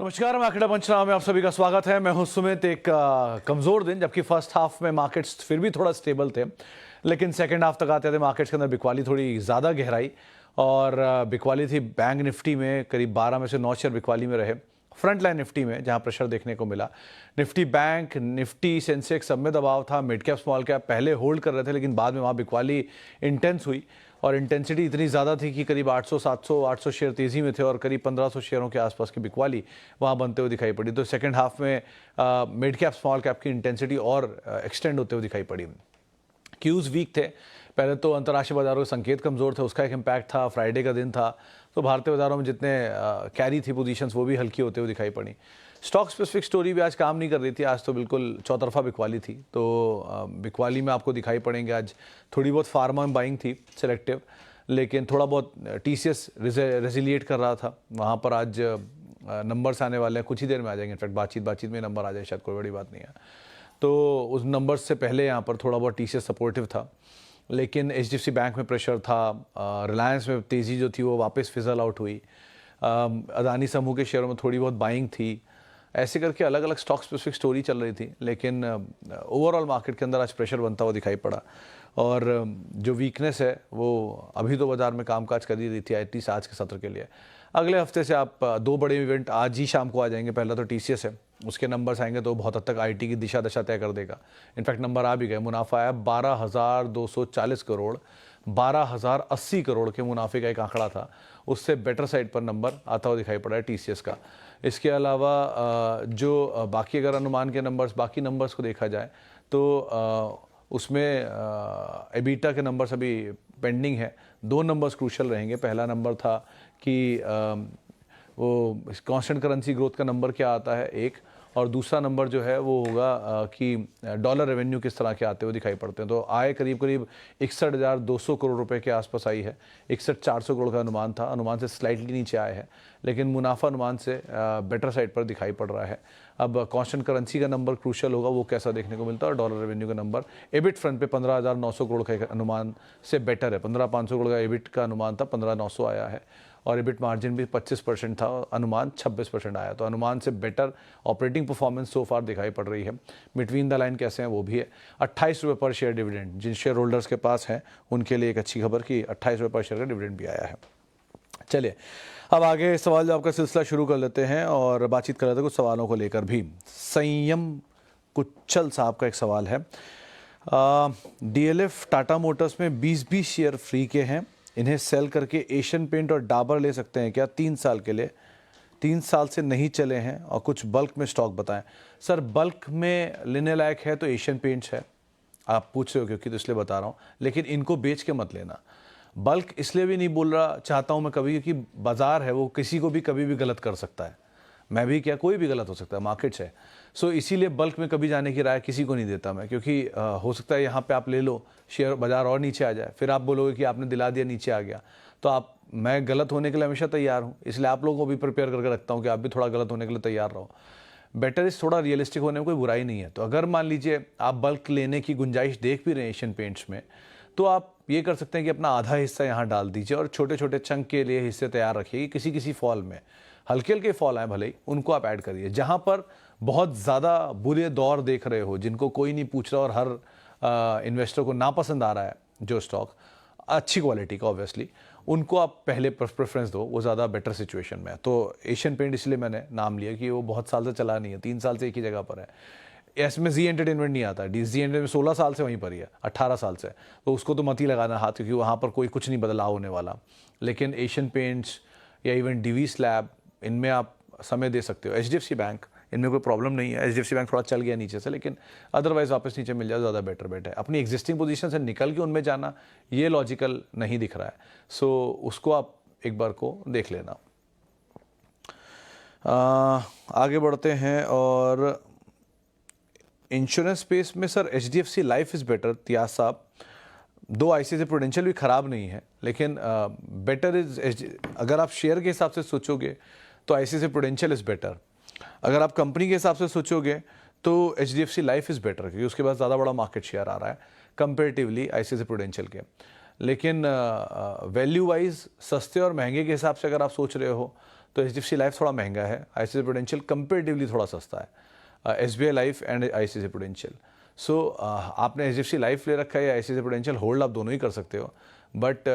नमस्कार, मैं आंकड़ा पंचनामा में आप सभी का स्वागत है। मैं हूं सुमित। एक कमज़ोर दिन, जबकि फर्स्ट हाफ में मार्केट्स फिर भी थोड़ा स्टेबल थे, लेकिन सेकंड हाफ तक आते थे मार्केट्स के अंदर बिकवाली थोड़ी ज़्यादा गहराई और बिकवाली थी बैंक निफ्टी में। करीब 12 में से 9 शेयर बिकवाली में रहे। फ्रंट लाइन निफ्टी में जहां प्रेशर देखने को मिला, निफ्टी बैंक, निफ्टी, सेंसेक्स सब में दबाव था। मिड कैप स्मॉल कैप पहले होल्ड कर रहे थे, लेकिन बाद में वहाँ बिकवाली इंटेंस हुई और इंटेंसिटी इतनी ज़्यादा थी कि करीब 800 शेयर तेज़ी में थे और करीब 1500 शेयरों के आसपास की बिकवाली वहाँ बनते हुए दिखाई पड़ी। तो सेकंड हाफ में मिड कैप स्मॉल कैप की इंटेंसिटी और एक्सटेंड होते हुए दिखाई पड़ी। क्यूज़ वीक थे। पहले तो अंतर्राष्ट्रीय बाजारों के संकेत कमज़ोर थे, उसका एक इम्पैक्ट था। फ्राइडे का दिन था, तो भारतीय बाजारों में जितने कैरी थी पोजीशंस वो भी हल्की होते हुए दिखाई पड़ी। स्टॉक स्पेसिफिक स्टोरी भी आज काम नहीं कर रही थी। आज तो बिल्कुल चौतरफा बिकवाली थी। तो बिकवाली में आपको दिखाई पड़ेंगे आज थोड़ी बहुत फार्मा में बाइंग थी सिलेक्टिव, लेकिन थोड़ा बहुत टीसीएस रेजिलिएट कर रहा था। वहाँ पर आज नंबर्स आने वाले हैं, कुछ ही देर में आ जाएंगे। इनफैक्ट बातचीत में नंबर आ जाए, शायद कोई बड़ी बात नहीं है। तो उस नंबर्स से पहले यहाँ पर थोड़ा बहुत टीसीएस सपोर्टिव था, लेकिन एचडीएफसी बैंक में प्रेशर था। रिलायंस में तेज़ी जो थी वो वापस फिजल आउट हुई। अदानी समूह के शेयरों में थोड़ी बहुत बाइंग थी। ऐसे करके अलग अलग स्टॉक स्पेसिफिक स्टोरी चल रही थी, लेकिन ओवरऑल मार्केट के अंदर आज प्रेशर बनता हुआ दिखाई पड़ा। और जो वीकनेस है वो अभी तो बाजार में कामकाज कर ही रही थी एटलीस्ट आज के सत्र के लिए। अगले हफ्ते से आप दो बड़े इवेंट आज ही शाम को आ जाएंगे। पहला तो टीसीएस है, उसके नंबर्स आएंगे तो बहुत हद तक आईटी की दिशा दशा तय कर देगा। इनफैक्ट नंबर आ भी गए। मुनाफा आया 12,240 करोड़, 12,080 करोड़ के मुनाफे का एक आंकड़ा था। उससे बेटर साइड पर नंबर आता हुआ दिखाई पड़ा है टीसीएस का। इसके अलावा जो बाकी अगर अनुमान के नंबर्स, बाकी नंबर्स को देखा जाए तो उसमें एबिटा के नंबर्स अभी पेंडिंग है। दो नंबर्स क्रूशल रहेंगे। पहला नंबर था कि वो कांस्टेंट करेंसी ग्रोथ का नंबर क्या आता है एक, और दूसरा नंबर जो है वो होगा कि डॉलर रेवेन्यू किस तरह के आते हुए दिखाई पड़ते हैं। तो आय करीब 61,200 करोड़ रुपए के आसपास आई है। 61,400 करोड़ का अनुमान था, अनुमान से स्लाइटली नीचे आया है, लेकिन मुनाफा अनुमान से बेटर साइड पर दिखाई पड़ रहा है। अब कांस्टेंट करेंसी का नंबर क्रूशल होगा, वो कैसा देखने को मिलता है, और डॉलर रेवेन्यू का नंबर। एबिट फ्रंट पे 15,900 करोड़ का अनुमान से बेटर है। 15,500 करोड़ का एबिट का अनुमान था, 15,900 आया है। और एबिट मार्जिन भी 25% था, अनुमान 26% आया। तो अनुमान से बेटर ऑपरेटिंग परफॉर्मेंस सो फार दिखाई पड़ रही है। बिटवीन द लाइन कैसे हैं वो भी है। 28 रुपये पर शेयर डिविडेंड जिन शेयर होल्डर्स के पास है उनके लिए एक अच्छी खबर कि 28 रुपये पर शेयर का डिविडेंड भी आया है। चलिए अब आगे सवाल जवाब का सिलसिला शुरू कर लेते हैं और बातचीत कर लेते हैं कुछ सवालों को लेकर भी। संयम कुच्चल साहब का एक सवाल है। डीएलएफ टाटा मोटर्स में 20-20 शेयर फ्री के हैं, इन्हें सेल करके एशियन पेंट और डाबर ले सकते हैं क्या 3 साल के लिए? 3 साल से नहीं चले हैं और कुछ बल्क में स्टॉक बताएं। सर बल्क में लेने लायक है तो एशियन पेंट्स है, आप पूछ रहे हो क्योंकि, तो इसलिए बता रहा हूँ। लेकिन इनको बेच के मत लेना। बल्क इसलिए भी नहीं बोल रहा चाहता हूँ मैं कभी, क्योंकि बाजार है वो किसी को भी कभी भी गलत कर सकता है। मैं भी क्या, कोई भी गलत हो सकता है, मार्केट्स है। सो इसीलिए बल्क में कभी जाने की राय किसी को नहीं देता मैं, क्योंकि हो सकता है यहाँ पे आप ले लो, शेयर बाजार और नीचे आ जाए, फिर आप बोलोगे कि आपने दिला दिया, नीचे आ गया। तो आप, मैं गलत होने के लिए हमेशा तैयार हूँ, इसलिए आप लोगों को भी प्रिपेयर करके रखता हूँ कि आप भी थोड़ा गलत होने के लिए तैयार रहो। बेटर इस थोड़ा रियलिस्टिक होने में कोई बुराई नहीं है। तो अगर मान लीजिए आप बल्क लेने की गुंजाइश देख भी रहे हैं एशियन पेंट्स में, तो आप ये कर सकते हैं कि अपना आधा हिस्सा यहाँ डाल दीजिए और छोटे छोटे चंक के लिए हिस्से तैयार रखिए। किसी किसी फॉल में हल्के हल्के फॉल आए भले ही, उनको आप ऐड करिए। जहाँ पर बहुत ज़्यादा बुरे दौर देख रहे हो, जिनको कोई नहीं पूछ रहा और हर इन्वेस्टर को नापसंद आ रहा है जो स्टॉक अच्छी क्वालिटी का, ऑब्वियसली उनको आप पहले प्रेफरेंस दो, वो ज़्यादा बेटर सिचुएशन में है। तो एशियन पेंट इसलिए मैंने नाम लिया कि वो बहुत साल से चला नहीं है, 3 साल से एक ही जगह पर है। इसमें जी एंटरटेनमेंट नहीं आता, जी एंटरटेनमेंट 16 साल से वहीं पर ही है, 18 साल से, तो उसको तो मत ही लगाना हाथ, क्योंकि वहाँ पर कोई कुछ नहीं बदलाव होने वाला। लेकिन एशियन पेंट्स या इवन डीवी स्लैब, इनमें आप समय दे सकते हो। एचडीएफसी बैंक, इनमें कोई प्रॉब्लम नहीं है। एचडीएफसी बैंक थोड़ा चल गया नीचे से, लेकिन अदरवाइज वापस नीचे मिल जाए ज़्यादा बेटर है। अपनी एग्जिस्टिंग पोजीशन से निकल के उनमें जाना ये लॉजिकल नहीं दिख रहा है। सो उसको आप एक बार को देख लेना। आगे बढ़ते हैं और इंश्योरेंस स्पेस में sir HDFC life is better. तियास साहब, दो आईसीआईसीआई प्रूडेंशियल भी ख़राब नहीं है, लेकिन बेटर इज, अगर आप शेयर के हिसाब से सोचोगे तो आईसीआईसीआई प्रूडेंशियल इज़ बेटर। अगर आप कंपनी के हिसाब से सोचोगे तो एचडीएफसी लाइफ इज़ बेटर, क्योंकि उसके पास ज़्यादा बड़ा मार्केट शेयर आ रहा है कंपेरेटिवली आईसीआईसीआई प्रूडेंशियल के। लेकिन वैल्यू वाइज सस्ते और महंगे के हिसाब से अगर आप सोच रहे हो तो HDFC लाइफ थोड़ा महंगा है, ICICI प्रूडेंशियल कंपेरेटिवली थोड़ा सस्ता है, SBI life and ICICI Prudential. So आपने HDFC लाइफ ले रखा है या ICICI प्रूडेंशियल होल्ड, आप दोनों ही कर सकते हो, but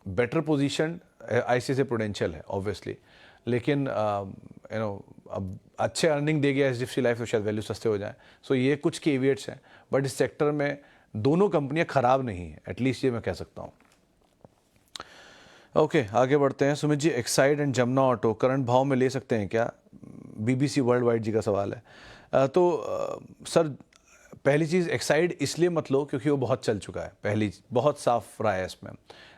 better position ICICI prudential है ऑब्वियसली। लेकिन अब अच्छे अर्निंग देगी HDFC लाइफ तो शायद वैल्यू सस्ते हो जाए। सो ये कुछ केविएट्स हैं, बट इस सेक्टर में दोनों कंपनियां खराब नहीं है, एटलीस्ट ये मैं कह सकता हूँ। ओके, आगे बढ़ते हैं। Sumit ji, Exide and Jamuna Auto current भाव में ले सकते हैं क्या? BBC वर्ल्ड वाइड जी का सवाल है। सर, पहली चीज़, एक्साइड इसलिए मत लो क्योंकि वो बहुत चल चुका है, पहली बहुत साफ राय है इसमें।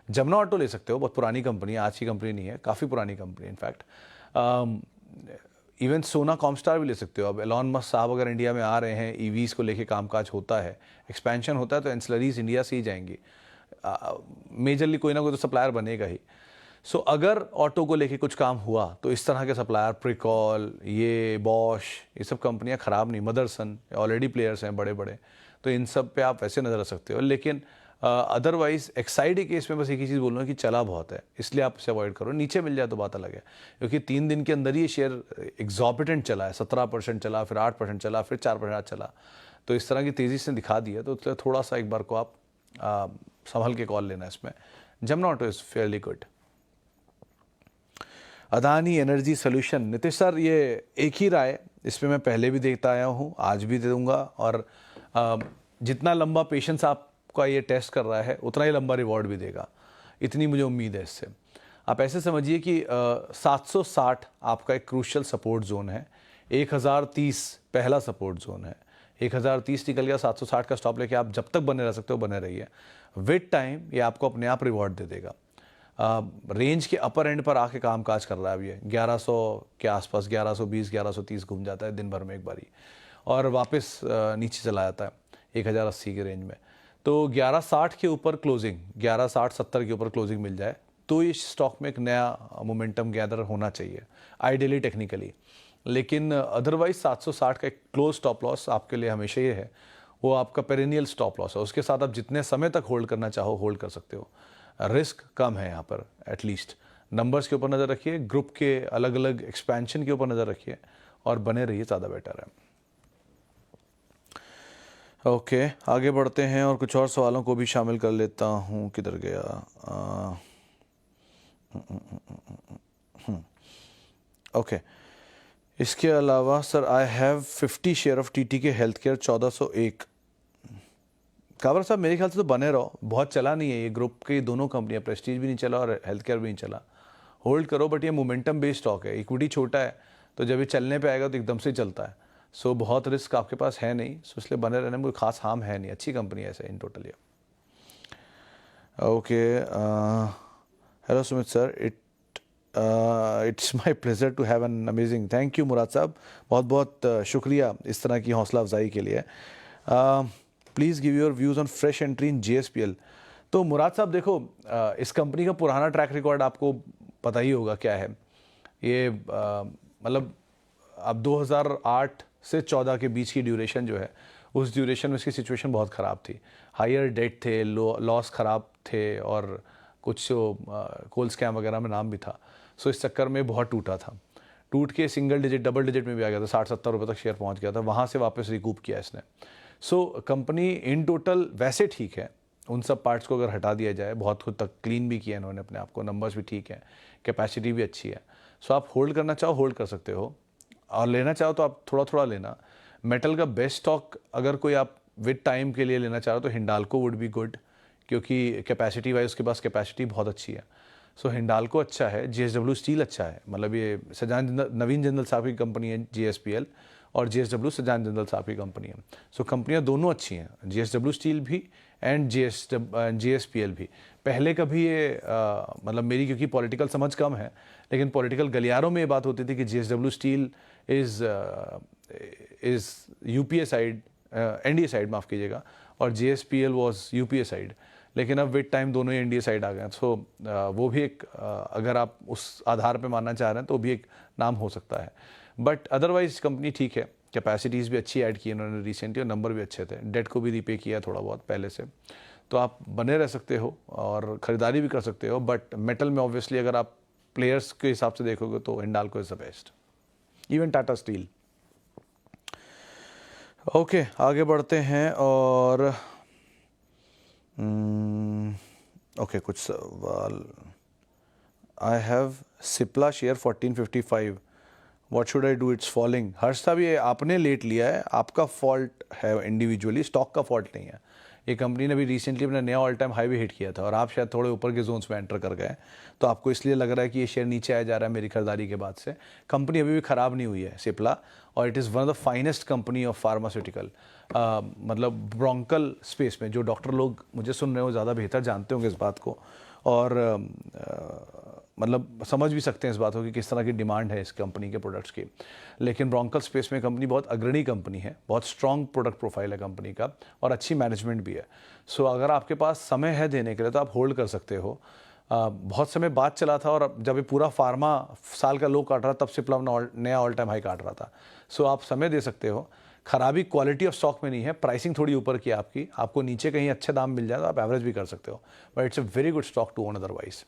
जमुना ऑटो ले सकते हो, बहुत पुरानी कंपनी है, आज की कंपनी नहीं है, काफ़ी पुरानी कंपनी है इनफैक्ट। इवन सोना कॉमस्टार भी ले सकते हो। अब एलॉन मस्क साहब अगर इंडिया में आ रहे हैं, EVs को लेके कामकाज होता है, एक्सपेंशन होता है, तो एंसिलरीज इंडिया से ही जाएंगी। मेजरली कोई ना कोई तो सप्लायर बनेगा ही। सो अगर ऑटो को लेके कुछ काम हुआ तो इस तरह के सप्लायर, प्रिकॉल, ये बॉश, ये सब कंपनियां खराब नहीं, मदरसन ऑलरेडी प्लेयर्स हैं बड़े बड़े, तो इन सब पे आप वैसे नज़र रख सकते हो। लेकिन अदरवाइज एक्साइड केस में बस एक ही चीज़ बोलूँगा कि चला बहुत है, इसलिए आप इसे अवॉइड करो। नीचे मिल जाए तो बात अलग है, क्योंकि 3 दिन के अंदर ही ये शेयर एग्जॉर्बिटेंट चला है, 17% चला, फिर 8% चला, फिर 4% चला। तो इस तरह की तेज़ी से दिखा दिया, तो थोड़ा सा एक बार को आप संभल के कॉल लेना इसमें। Jamuna auto is fairly good. Adani energy solution, Nitish sir, ये एक ही राय, इसमें मैं पहले भी देखता आया हूँ, आज भी दे दूंगा, और जितना लंबा पेशेंस आपका ये टेस्ट कर रहा है उतना ही लंबा रिवॉर्ड भी देगा, इतनी मुझे उम्मीद है इससे। आप ऐसे समझिए कि 760 आपका एक क्रूशियल सपोर्ट जोन है, 1030 पहला सपोर्ट जोन है, 1030 निकल गया, 760 का स्टॉप लेके आप जब तक बने रह सकते हो बने रहिए। विद टाइम ये आपको अपने आप रिवॉर्ड दे देगा। रेंज के अपर एंड पर आके काम काज कर रहा है अब ये 1100 के आसपास, 1120 1130 घूम जाता है दिन भर में एक बारी, और वापस नीचे चला जाता है 1080 के रेंज में। तो 1160 के ऊपर क्लोजिंग, 1160-70 के ऊपर क्लोजिंग मिल जाए तो इस स्टॉक में एक नया मोमेंटम गैदर होना चाहिए आइडियली टेक्निकली। लेकिन अदरवाइज 760 का एक क्लोज स्टॉप लॉस आपके लिए हमेशा ये है, वो आपका पेरेनियल स्टॉप लॉस है, उसके साथ आप जितने समय तक होल्ड करना चाहो होल्ड कर सकते हो। रिस्क कम है यहाँ पर, एटलीस्ट नंबर्स के ऊपर नज़र रखिए, ग्रुप के अलग अलग एक्सपेंशन के ऊपर नज़र रखिए और बने रहिए, ज़्यादा बेटर है। ओके, आगे बढ़ते हैं और कुछ और सवालों को भी शामिल कर लेता हूँ। किधर गया? ओके, इसके अलावा sir, I have 50 share of TTK health care 1401। काबर साहब, मेरे ख्याल से तो बने रहो, बहुत चला नहीं है ये ग्रुप की दोनों कंपनियां, प्रेस्टीज भी नहीं चला और हेल्थ केयर भी नहीं चला, होल्ड करो। बट ये मोमेंटम बेस्ड स्टॉक है, इक्विटी छोटा है, तो जब ये चलने पे आएगा तो एकदम से चलता है। सो बहुत रिस्क आपके पास है नहीं, सो इसलिए बने रहने में कोई खास हार्म है नहीं, अच्छी कंपनी है ऐसे इन टोटल ये। Okay, hello Sumit sir, it's my pleasure to have an amazing, thank you Murad साहब, बहुत बहुत शुक्रिया इस तरह की हौसला अफजाई के लिए। Please give your views on fresh entry in JSPL। तो मुराद साहब देखो, इस कंपनी का पुराना ट्रैक रिकॉर्ड आपको पता ही होगा क्या है। ये मतलब अब 2008 से 14 के बीच की ड्यूरेशन जो है, उस ड्यूरेशन में इसकी सिचुएशन बहुत ख़राब थी, हायर डेट थे, लॉस ख़राब थे, और कुछ कोल स्कैम वगैरह में नाम भी था। सो इस चक्कर में बहुत टूटा था, टूट के सिंगल डिजिट डबल डिजिट में भी आ गया था, 60-70 रुपये तक शेयर पहुंच गया था, वहाँ से वापस रिकूप किया इसने। सो कंपनी इन टोटल वैसे ठीक है, उन सब पार्ट्स को अगर हटा दिया जाए, बहुत खुद तक क्लीन भी किया इन्होंने अपने आप को, नंबर्स भी ठीक है, कैपेसिटी भी अच्छी है। सो आप होल्ड करना चाहो होल्ड कर सकते हो, और लेना चाहो तो आप थोड़ा थोड़ा लेना। मेटल का बेस्ट स्टॉक अगर कोई आप विद टाइम के लिए लेना चाहो तो हिंडाल्को वुड बी गुड, क्योंकि कैपेसिटी वाइज उसके पास कैपेसिटी बहुत अच्छी है। सो हिंडाल्को अच्छा है, JSW स्टील अच्छा है, मतलब ये नवीन जिंदल साहब की कंपनी है JSPL, और JSW सजान जिंदल साहब की कंपनी है। सो कंपनियां दोनों अच्छी हैं, JSW स्टील भी एंड JSPL भी। पहले कभी ये मतलब मेरी क्योंकि पॉलिटिकल समझ कम है, लेकिन पॉलिटिकल गलियारों में ये बात होती थी कि JSW steel is UPA side, NDA side माफ़ कीजिएगा, और JSPL वॉज UPA साइड, लेकिन अब विद टाइम दोनों ही NDA साइड आ गए। सो वो भी एक अगर आप उस आधार पे मानना चाह रहे हैं तो भी एक नाम हो सकता है। बट अदरवाइज कंपनी ठीक है, कैपेसिटीज़ भी अच्छी ऐड की इन्होंने रिसेंटली, और नंबर भी अच्छे थे, डेट को भी रीपे किया थोड़ा बहुत पहले से, तो आप बने रह सकते हो और ख़रीदारी भी कर सकते हो। बट मेटल में ऑब्वियसली अगर आप प्लेयर्स के हिसाब से देखोगे तो Hindalco is the best, even Tata Steel. Okay, आगे बढ़ते हैं और ओके कुछ सवाल। I have Cipla share 1455, what should I do, it's falling. Harsh साहब ये आपने लेट लिया है, आपका फॉल्ट है इंडिविजुअली, स्टॉक का फॉल्ट नहीं है। ये कंपनी ने भी रिसेंटली अपना नया ऑल टाइम हाई भी हिट किया था और आप शायद थोड़े ऊपर के जोन्स में एंटर कर गए, तो आपको इसलिए लग रहा है कि ये शेयर नीचे आया जा रहा है मेरी खरीदारी के बाद से। कंपनी अभी भी ख़राब नहीं हुई है सिप्ला, और it is one of the finest company of pharmaceutical, मतलब ब्रोंकल स्पेस में। जो डॉक्टर लोग मुझे सुन रहे हो ज़्यादा बेहतर जानते होंगे इस बात को, और मतलब समझ भी सकते हैं इस बात को कि किस तरह की डिमांड है इस कंपनी के प्रोडक्ट्स की। लेकिन ब्रोंकल स्पेस में कंपनी बहुत अग्रणी कंपनी है, बहुत स्ट्रॉन्ग प्रोडक्ट प्रोफाइल है कंपनी का, और अच्छी मैनेजमेंट भी है। सो अगर आपके पास समय है देने के लिए तो आप होल्ड कर सकते हो। बहुत समय बाद चला था, और जब ये पूरा फार्मा साल का लो काट रहा तब सिप्ला नया ऑल टाइम हाई काट रहा था। सो आप समय दे सकते हो। खराबी क्वालिटी ऑफ स्टॉक में नहीं है, प्राइसिंग थोड़ी ऊपर की आपकी, आपको नीचे कहीं अच्छे दाम मिल जाए तो आप एवरेज भी कर सकते हो, but it's a very good stock to own otherwise.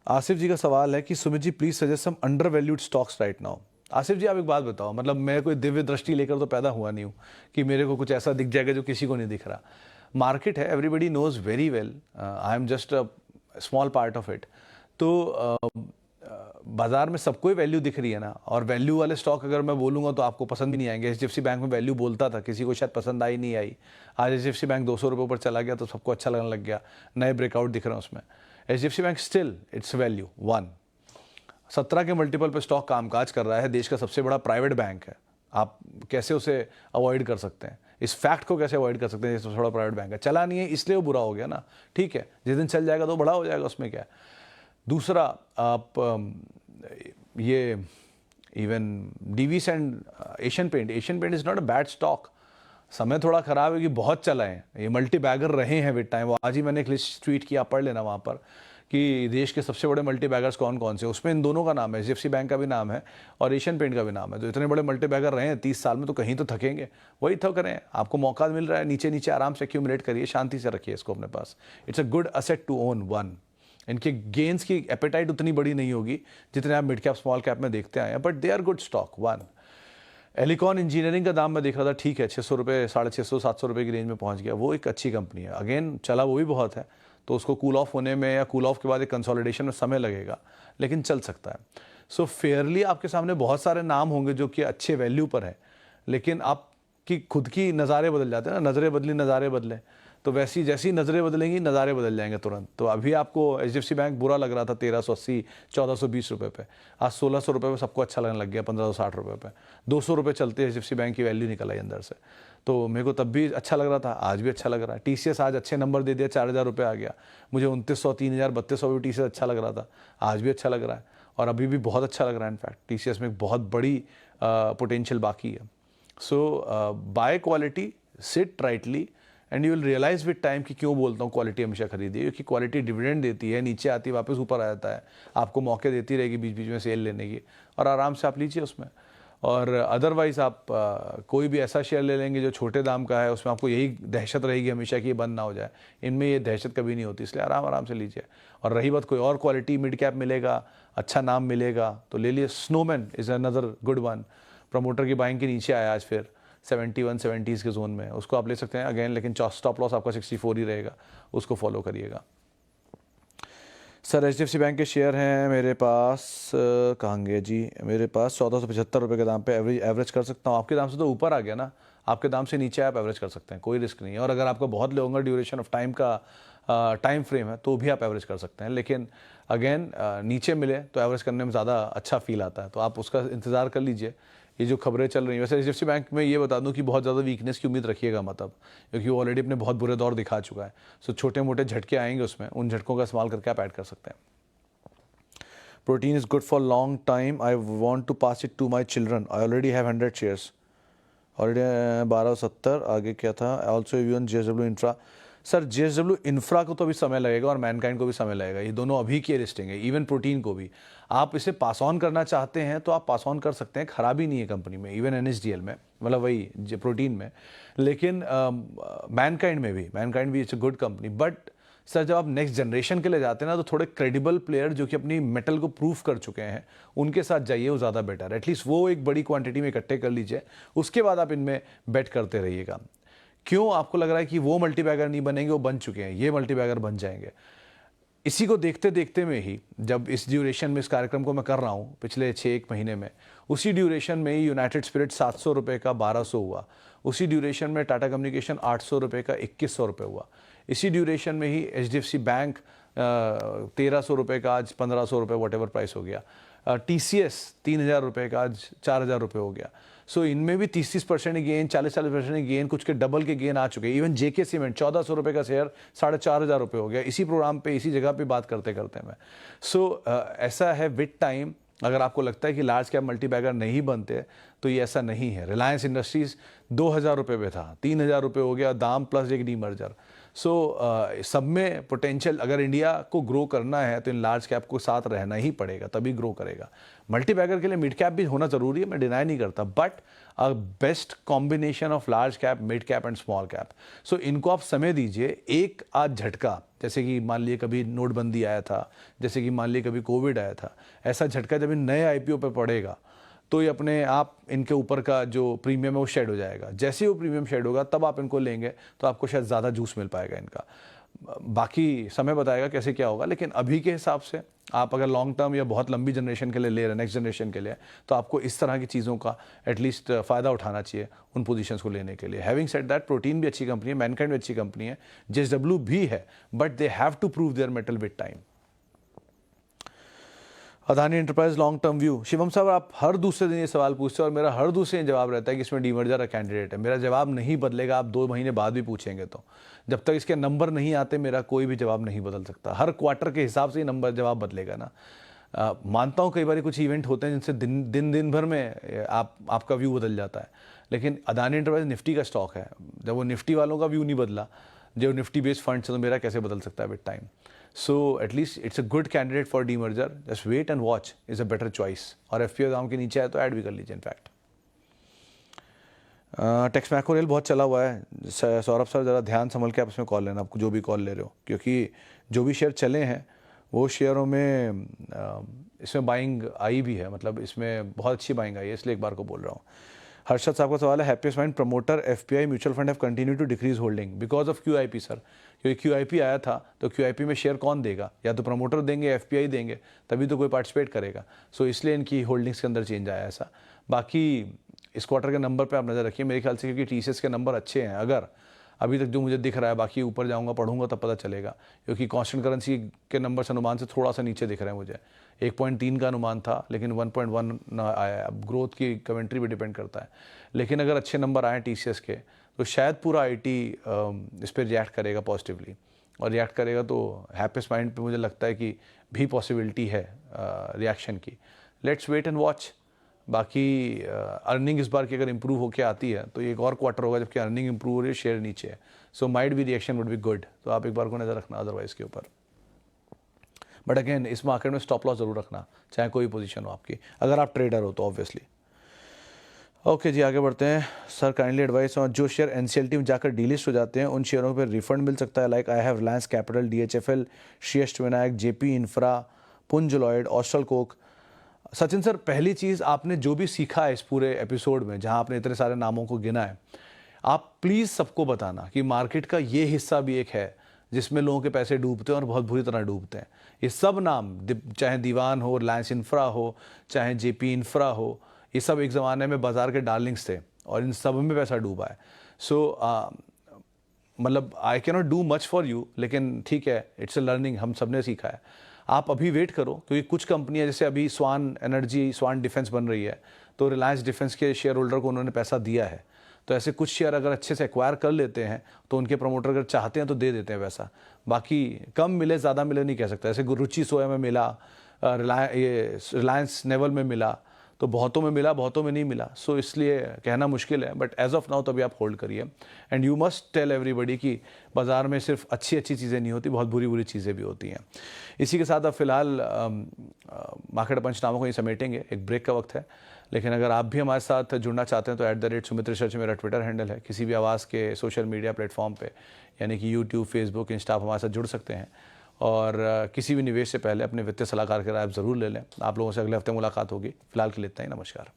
Asif ji का सवाल है कि Sumit ji please suggest some undervalued stocks right now. Asif ji आप एक बात बताओ, मतलब मैं कोई दिव्य दृष्टि लेकर तो पैदा हुआ नहीं हूँ कि मेरे को कुछ ऐसा दिख जाएगा जो किसी को नहीं दिख रहा। मार्केट है, everybody knows very well, I am just a small part of it. तो बाजार में सबको ही वैल्यू दिख रही है ना, और वैल्यू वाले स्टॉक अगर मैं बोलूँगा तो आपको पसंद भी नहीं आएंगे। एचडीएफसी बैंक में वैल्यू बोलता था, किसी को शायद पसंद आई नहीं आई। आज एचडीएफसी बैंक 200 रुपये पर चला गया तो सबको अच्छा लगने लग गया, नए ब्रेकआउट दिख रहे हैं उसमें। HDFC bank still it's value 1, 17 के मल्टीपल पे स्टॉक कामकाज कर रहा है, देश का सबसे बड़ा प्राइवेट बैंक है। आप कैसे उसे अवॉइड कर सकते हैं, इस फैक्ट को कैसे अवॉइड कर सकते हैं? सबसे बड़ा प्राइवेट बैंक है, चला नहीं है इसलिए वो बुरा हो गया ना, ठीक है, जिस दिन चल जाएगा तो बड़ा हो जाएगा, उसमें क्या है। दूसरा, आप ये इवन डीवीस and Asian Paint is not a bad stock. समय थोड़ा ख़राब है कि बहुत चला है, ये मल्टी बैगर रहे हैं विद टाइम। आज ही मैंने एक लिस्ट ट्वीट किया, पढ़ लेना वहाँ पर, कि देश के सबसे बड़े मल्टी बैगर्स कौन कौन से। उसमें इन दोनों का नाम है, एचडीएफसी बैंक का भी नाम है और एशियन पेंट का भी नाम है। तो इतने बड़े मल्टी बैगर रहे हैं 30 साल में, तो कहीं तो थकेंगे, वही थक रहे हैं। आपको मौका मिल रहा है, नीचे नीचे आराम से एक्यूमुलेट करिए, शांति से रखिए इसको अपने पास। It's a good asset to own one. इनके गेंस की एपेटाइट उतनी बड़ी नहीं होगी जितने आप मिड कैप स्मॉल कैप में देखते आए हैं, but they are good stock. 1 Elecon engineering का दाम मैं देख रहा था, ठीक है, 600 रुपये, 650, 700 रुपये की रेंज में पहुंच गया, वो एक अच्छी कंपनी है। अगेन चला वो भी बहुत है, तो उसको कूल ऑफ होने में या कूल ऑफ के बाद एक कंसोलिडेशन में समय लगेगा, लेकिन चल सकता है। सो फेयरली आपके सामने बहुत सारे नाम होंगे जो कि अच्छे वैल्यू पर है, लेकिन आपकी खुद की नज़ारे बदल जाते हैं ना, नज़रें बदली नज़ारे बदले, तो वैसी जैसी नज़रें बदलेंगी नज़ारे बदल जाएंगे तुरंत। तो अभी आपको एचडीएफसी बैंक बुरा लग रहा था 1380, 1420 रुपये पे, आज 1600 रुपये पे सबको अच्छा लगने लग गया, 1560 रुपये पे। 200 रुपये चलते एचडीएफसी बैंक की वैल्यू निकल आई अंदर से, तो मेरे को तब भी अच्छा लग रहा था, आज भी अच्छा लग रहा है। टीसीएस आज अच्छे नंबर दे दिया, 4000 रुपये आ गया, मुझे 2900, 3000, 3200 भी टीसीएस अच्छा लग रहा था, आज भी अच्छा लग रहा है, और अभी भी बहुत अच्छा लग रहा है। इनफैक्ट टीसीएस में एक बहुत बड़ी पोटेंशियल बाकी है। So buy quality, sit rightly, and you will realise with time कि क्यों बोलता हूँ क्वालिटी हमेशा खरीदिए, क्योंकि क्वालिटी डिविडेंड देती है, नीचे आती है वापस ऊपर आ जाता है, आपको मौके देती रहेगी बीच बीच में सेल लेने की, और आराम से आप लीजिए उसमें। और अदरवाइज़ आप कोई भी ऐसा शेयर ले लेंगे जो छोटे दाम का है, उसमें आपको यही दहशत रहेगी हमेशा कि ये बंद ना हो जाए। इनमें ये दहशत कभी नहीं होती, इसलिए आराम आराम से लीजिए। और रही बात कोई और क्वालिटी मिड कैप मिलेगा, अच्छा नाम मिलेगा तो ले लिए। Snowman is another good one, promoter की बाइंग के नीचे आया आज फिर 71, 70s के जोन में, उसको आप ले सकते हैं अगेन, लेकिन स्टॉप लॉस आपका 64 ही रहेगा, उसको फॉलो करिएगा। सर एचडीएफसी बैंक के शेयर हैं मेरे पास, कहाँ गए जी, मेरे पास 1475 रुपये के दाम पे एवरेज कर सकता हूँ। आपके दाम से तो ऊपर आ गया ना, आपके दाम से नीचे आप एवरेज कर सकते हैं, कोई रिस्क नहीं है। और अगर आपका बहुत लॉन्गर ड्यूरेशन ऑफ टाइम का टाइम फ्रेम है तो भी आप एवरेज कर सकते हैं, लेकिन अगेन नीचे मिले तो एवरेज करने में ज़्यादा अच्छा फील आता है, तो आप उसका इंतज़ार कर लीजिए। ये जो खबरें चल रही हैं, वैसे एचडीएफसी बैंक में ये बता दूं कि बहुत ज़्यादा वीकनेस की उम्मीद रखिएगा मत अब, क्योंकि वो ऑलरेडी अपने बहुत बुरे दौर दिखा चुका है। सो छोटे मोटे झटके आएंगे उसमें, उन झटकों का इस्तेमाल करके आप ऐड कर सकते हैं। Protein is good for long time, I want to pass it to my children, I already have 100 shares, already 1270, आगे क्या था, ऑल्सो यून JSW infra. Sir JSW infra को तो अभी समय लगेगा और मैनकाइंड को भी समय लगेगा, ये दोनों अभी की लिस्टिंग है, इवन प्रोटीन को भी। आप इसे पास ऑन करना चाहते हैं तो आप पास ऑन कर सकते हैं, खराबी नहीं है कंपनी में, इवन एनएसडीएल में, मतलब वही प्रोटीन में। लेकिन मैनकाइंड में भी, मैनकाइंड भी it's a good company. But sir जब आप नेक्स्ट जनरेशन के लिए जाते हैं ना, तो थोड़े क्रेडिबल प्लेयर जो कि अपनी मेटल को प्रूफ कर चुके हैं उनके साथ जाइए, वो ज़्यादा बेटर है। एटलीस्ट वो एक बड़ी क्वांटिटी में इकट्ठे कर लीजिए, उसके बाद आप इनमें बेट करते रहिएगा। क्यों आपको लग रहा है कि वो मल्टीबैगर नहीं बनेंगे? वो बन चुके हैं, ये मल्टीबैगर बन जाएंगे। इसी को देखते देखते में ही, जब इस ड्यूरेशन में इस कार्यक्रम को मैं कर रहा हूँ पिछले 6-1 महीने में, उसी ड्यूरेशन में ही यूनाइटेड स्पिरिट 700 रुपये का 1200 हुआ। उसी ड्यूरेशन में टाटा कम्युनिकेशन 800 रुपये का 2100 रुपये हुआ। इसी ड्यूरेशन में ही एचडीएफसी बैंक 1300 रुपये का आज 1500 रुपये वॉटेवर प्राइस हो गया। टीसीएस 3000 रुपये का आज 4000 रुपये हो गया। सो इनमें भी 30-30% गेन, 40-40% गेन, कुछ के डबल के गेन आ चुके हैं। इवन जेके सीमेंट 1400 रुपये का शेयर 4500 रुपये हो गया, इसी प्रोग्राम पे, इसी जगह पे बात करते करते मैं। सो ऐसा है विद टाइम। अगर आपको लगता है कि लार्ज कैप मल्टीबैगर नहीं बनते तो ये ऐसा नहीं है। रिलायंस इंडस्ट्रीज 2000 रुपये पे था, 3000 रुपये हो गया दाम, प्लस एक डीमर्जर। सो सब में पोटेंशियल, अगर इंडिया को ग्रो करना है तो इन लार्ज कैप को साथ रहना ही पड़ेगा, तभी ग्रो करेगा। मल्टीबैगर के लिए मिड कैप भी होना जरूरी है, मैं डिनाई नहीं करता, but a best combination of large cap, mid cap and small cap. So इनको आप समय दीजिए। एक आज झटका, जैसे कि मान लिए कभी नोटबंदी आया था, जैसे कि मान लिए कभी कोविड आया था, ऐसा झटका जब इन नए आईपीओ पे पड़ेगा तो ये अपने आप इनके ऊपर का जो प्रीमियम है वो शेड हो जाएगा। जैसे ही वो प्रीमियम शेड होगा तब आप इनको लेंगे तो आपको शायद ज़्यादा जूस मिल पाएगा इनका। बाकी समय बताएगा कैसे क्या होगा, लेकिन अभी के हिसाब से आप अगर लॉन्ग टर्म या बहुत लंबी जनरेशन के लिए ले रहे हैं, नेक्स्ट जनरेशन के लिए, तो आपको इस तरह की चीज़ों का एटलीस्ट फ़ायदा उठाना चाहिए उन पोजीशंस को लेने के लिए। हैविंग सेड दैट, प्रोटीन भी अच्छी कंपनी है, मैनकाइंड भी अच्छी कंपनी है, जेएसडब्ल्यू भी है, but they have to prove their metal with time. Adani enterprise long term view. Shivam साहब, आप हर दूसरे दिन ये सवाल पूछते हैं और मेरा हर दूसरे दिन जवाब रहता है कि इसमें डीमर्जर का कैंडिडेट है। मेरा जवाब नहीं बदलेगा, आप 2 महीने बाद भी पूछेंगे तो। जब तक इसके नंबर नहीं आते मेरा कोई भी जवाब नहीं बदल सकता। हर क्वार्टर के हिसाब से ही नंबर जवाब बदलेगा ना। मानता हूँ कई बार कुछ इवेंट होते हैं जिनसे दिन भर में आपका व्यू बदल जाता है, लेकिन अदानी एंटरप्राइज निफ्टी का स्टॉक है। जब वो निफ्टी वालों का व्यू नहीं बदला, जो निफ्टी बेस्ड फंड्स है, तो मेरा कैसे बदल सकता है with time? So at least it's a good candidate for demerger. Just wait and watch is a better choice. और एफपीओ दाम के नीचे आए तो ऐड भी कर लीजिए इनफैक्ट। टेक्स मैक्रो रेल बहुत चला हुआ है सौरभ सर, ज़रा ध्यान संभल के आप इसमें कॉल लेना, आपको जो भी कॉल ले रहे हो, क्योंकि जो भी शेयर चले हैं वो शेयरों में इसमें बाइंग आई भी है, मतलब इसमें बहुत अच्छी बाइंग आई है, इसलिए एक बार को बोल रहा हूँ। हर्षद साहब का सवाल है, Happiest Mind promoter FPI mutual fund have continue to decrease holding because of QIP. Sir, क्योंकि क्यूआईपी आया था तो क्यूआईपी में शेयर कौन देगा? या तो प्रमोटर देंगे, एफपीआई देंगे, तभी तो कोई पार्टिसिपेट करेगा। सो इसलिए इनकी होल्डिंग्स के अंदर चेंज आया ऐसा। बाकी इस क्वार्टर के नंबर पर आप नज़र रखिए, मेरे ख्याल से, क्योंकि टीसीएस के नंबर अच्छे हैं। अगर अभी तक जो मुझे दिख रहा है, बाकी ऊपर जाऊंगा पढ़ूंगा तब पता चलेगा, क्योंकि कांस्टेंट करेंसी के नंबर्स अनुमान से थोड़ा सा नीचे दिख रहे हैं मुझे। 1.3 का अनुमान था लेकिन 1.1 आया है। अब ग्रोथ की कमेंट्री भी डिपेंड करता है, लेकिन अगर अच्छे नंबर आए टीसीएस के तो शायद पूरा आईटी इस पर रिएक्ट करेगा पॉजिटिवली, और रिएक्ट करेगा तो हैप्पीएस्ट माइंड पे मुझे लगता है कि भी पॉसिबिलिटी है रिएक्शन की। Let's wait and watch. बाकी अर्निंग इस बार की अगर इंप्रूव होकर आती है तो एक और क्वार्टर होगा जबकि अर्निंग इंप्रूव हो रही है, शेयर नीचे है, so might be reaction would be good. तो आप एक बार को नज़र रखना अदरवाइज के ऊपर। बट अगेन इस मार्केट में स्टॉप लॉस जरूर रखना, चाहे कोई पोजीशन हो आपकी, अगर आप ट्रेडर हो तो ऑब्वियसली। ओके जी, आगे बढ़ते हैं। सर काइंडली एडवाइस, और जो शेयर एनसीएलटी में जाकर डीलिस्ट हो जाते हैं उन शेयरों पर रिफंड मिल सकता है? Like I have Reliance capital, DHFL, श्रेष्ठ विनायक, जेपी इंफ्रा, पुंज लॉयड, ऑस्ट्रल कोक। सचिन सर, पहली चीज़ आपने जो भी सीखा है इस पूरे एपिसोड में, जहां आपने इतने सारे नामों को गिना है, आप प्लीज़ सबको बताना कि मार्केट का ये हिस्सा भी एक है जिसमें लोगों के पैसे डूबते हैं और बहुत बुरी तरह डूबते हैं। ये सब नाम, चाहे दीवान हो, रिलायंस इंफ्रा हो, चाहे जेपी इंफ्रा हो, ये सब एक ज़माने में बाजार के डार्लिंग्स थे और इन सब में पैसा डूबा है। सो मतलब I can not do much for you, लेकिन ठीक है, इट्स अ लर्निंग, हम सब ने सीखा है। आप अभी वेट करो, क्योंकि कुछ कंपनियां, जैसे अभी स्वान एनर्जी, स्वान डिफेंस बन रही है, तो रिलायंस डिफेंस के शेयर होल्डर को उन्होंने पैसा दिया है। तो ऐसे कुछ शेयर अगर अच्छे से एक्वायर कर लेते हैं तो उनके प्रमोटर अगर चाहते हैं तो दे देते हैं पैसा। बाकी कम मिले ज़्यादा मिले नहीं कह सकता। ऐसे रुचि सोया में मिला, रिलायंस नेवल में मिला, तो बहुतों में मिला, बहुतों में नहीं मिला, सो इसलिए कहना मुश्किल है, बट एज ऑफ नाउ तभी आप होल्ड करिए। And you must tell everybody कि बाज़ार में सिर्फ अच्छी अच्छी चीज़ें नहीं होती, बहुत बुरी बुरी चीज़ें भी होती हैं। इसी के साथ अब फिलहाल मार्केट पंचनामों को ही समेटेंगे, एक ब्रेक का वक्त है। लेकिन अगर आप भी हमारे साथ जुड़ना चाहते हैं तो @सुमित रिसर्च मेरा ट्विटर हैंडल है। किसी भी आवाज़ के सोशल मीडिया प्लेटफॉर्म पे यानी कि यूट्यूब, फेसबुक, इंस्टा, आप हमारे साथ जुड़ सकते हैं। और किसी भी निवेश से पहले अपने वित्तीय सलाहकार की राय आप ज़रूर ले लें। आप लोगों से अगले हफ्ते मुलाकात होगी। फिलहाल के लिए इतना ही, नमस्कार।